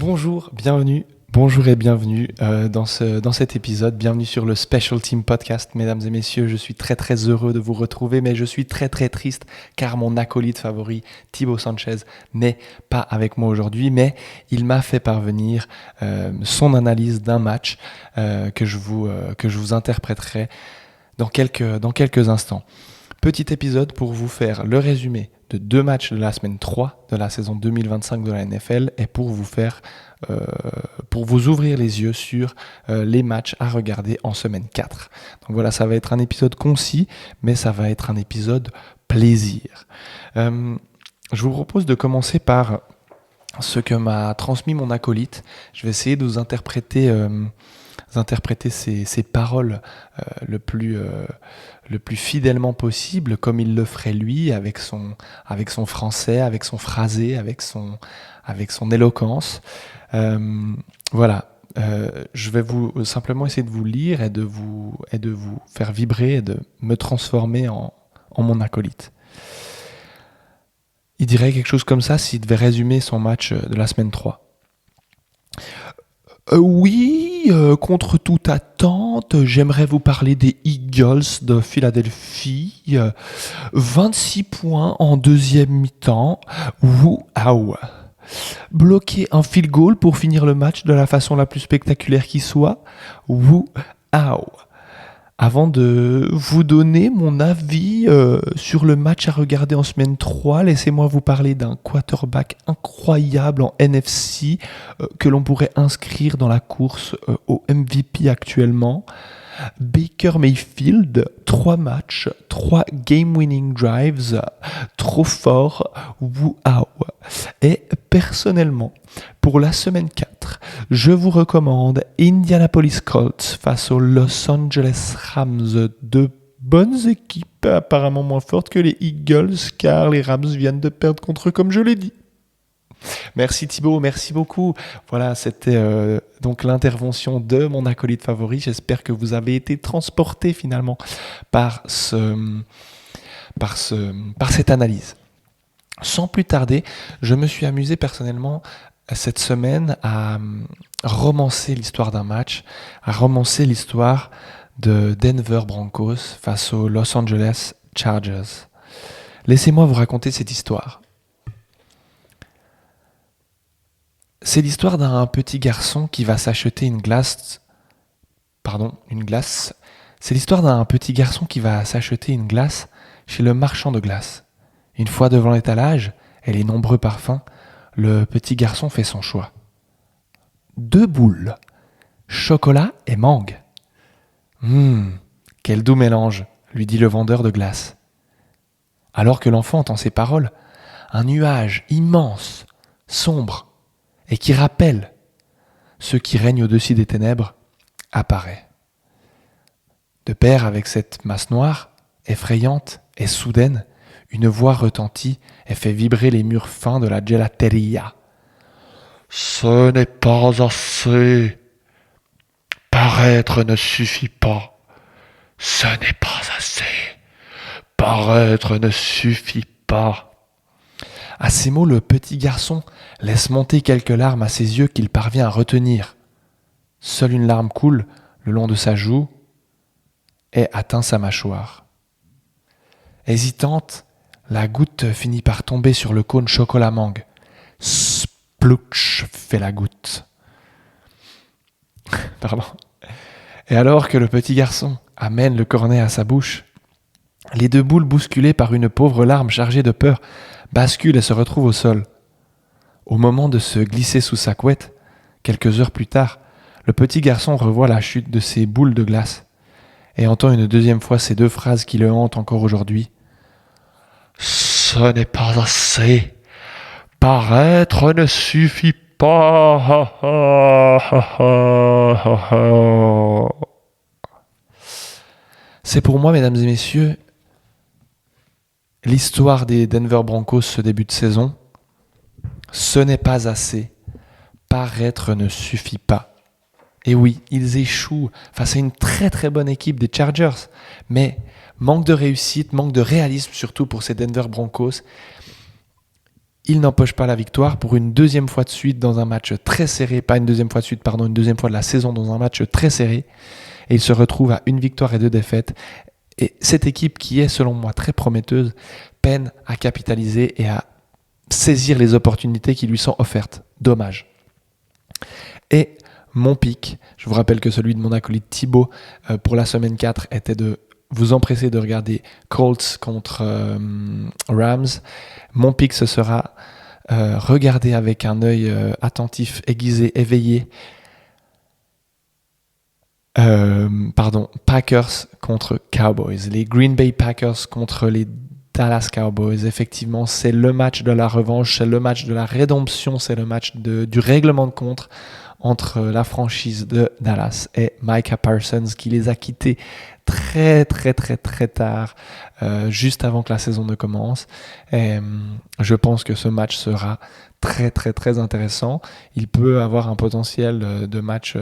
Bonjour, bienvenue. Bonjour et bienvenue dans cet épisode. Bienvenue sur le Special Team Podcast. Mesdames et messieurs, je suis très très heureux de vous retrouver, mais je suis très très triste car mon acolyte favori, Thibaut Sanchez, n'est pas avec moi aujourd'hui, mais il m'a fait parvenir son analyse d'un match que je vous interpréterai dans quelques instants. Petit épisode pour vous faire le résumé de 2 matchs de la semaine 3 de la saison 2025 de la NFL et pour vous ouvrir les yeux sur les matchs à regarder en semaine 4. Donc voilà, ça va être un épisode concis, mais ça va être un épisode plaisir. Je vous propose de commencer par ce que m'a transmis mon acolyte. Je vais essayer de vous interpréter ses paroles le plus fidèlement possible, comme il le ferait lui, avec son français, avec son phrasé, avec son éloquence. Voilà. Je vais simplement essayer de vous lire et de vous faire vibrer et de me transformer en mon acolyte. Il dirait quelque chose comme ça s'il devait résumer son match de la semaine 3. Oui, contre toute attente, j'aimerais vous parler des Eagles de Philadelphie. 26 points en deuxième mi-temps. Wouah. Bloquer un field goal pour finir le match de la façon la plus spectaculaire qui soit. Wouah. Avant de vous donner mon avis sur le match à regarder en semaine 3, laissez-moi vous parler d'un quarterback incroyable en NFC que l'on pourrait inscrire dans la course au MVP actuellement. Baker Mayfield, 3 matchs, 3 game-winning drives, trop fort, wouah. Et personnellement, pour la semaine 4, je vous recommande Indianapolis Colts face aux Los Angeles Rams, de bonnes équipes, apparemment moins fortes que les Eagles, car les Rams viennent de perdre contre eux, comme je l'ai dit. Merci Thibaut, merci beaucoup. Voilà, c'était donc l'intervention de mon acolyte favori. J'espère que vous avez été transporté finalement par cette analyse. Sans plus tarder, je me suis amusé personnellement cette semaine à romancer l'histoire d'un match, à romancer l'histoire de Denver Broncos face aux Los Angeles Chargers. Laissez-moi vous raconter cette histoire. C'est l'histoire d'un petit garçon qui va s'acheter une glace. C'est l'histoire d'un petit garçon qui va s'acheter une glace chez le marchand de glace. Une fois devant l'étalage et les nombreux parfums, le petit garçon fait son choix. 2 boules, chocolat et mangue. Quel doux mélange, lui dit le vendeur de glace. Alors que l'enfant entend ces paroles, un nuage immense, sombre, et qui rappelle ceux qui règnent au-dessus des ténèbres, apparaît. De pair avec cette masse noire, effrayante et soudaine, une voix retentit et fait vibrer les murs fins de la gelateria. « Ce n'est pas assez. Paraître ne suffit pas. Ce n'est pas assez. Paraître ne suffit pas. » À ces mots, le petit garçon laisse monter quelques larmes à ses yeux qu'il parvient à retenir. Seule une larme coule le long de sa joue et atteint sa mâchoire. Hésitante, la goutte finit par tomber sur le cône chocolat mangue. Splouch fait la goutte. Pardon. Et alors que le petit garçon amène le cornet à sa bouche, les 2 boules bousculées par une pauvre larme chargée de peur basculent et se retrouvent au sol. Au moment de se glisser sous sa couette, quelques heures plus tard, le petit garçon revoit la chute de ses boules de glace et entend une deuxième fois ces 2 phrases qui le hantent encore aujourd'hui. « Ce n'est pas assez. Paraître ne suffit pas. » C'est pour moi, mesdames et messieurs, l'histoire des Denver Broncos ce début de saison. Ce n'est pas assez. Paraître ne suffit pas. Et oui, ils échouent face à une très très bonne équipe des Chargers. Mais manque de réussite, manque de réalisme surtout pour ces Denver Broncos. il n'empoche pas la victoire pour une deuxième fois de suite dans un match très serré, pas une deuxième fois de suite, pardon, une deuxième fois de la saison dans un match très serré. Et il se retrouve à 1 victoire et 2 défaites. Et cette équipe qui est, selon moi, très prometteuse, peine à capitaliser et à saisir les opportunités qui lui sont offertes. Dommage. Et mon pic, je vous rappelle que celui de mon acolyte Thibaut pour la semaine 4 était de vous empresser de regarder Colts contre Rams. Mon pic, ce sera regarder avec un œil attentif, aiguisé, éveillé. Packers contre Cowboys. Les Green Bay Packers contre les Dallas Cowboys. Effectivement, c'est le match de la revanche, c'est le match de la rédemption, c'est le match du règlement de compte entre la franchise de Dallas et Micah Parsons qui les a quittés très très très très tard, juste avant que la saison ne commence. Et je pense que ce match sera très très très intéressant. Il peut avoir un potentiel de match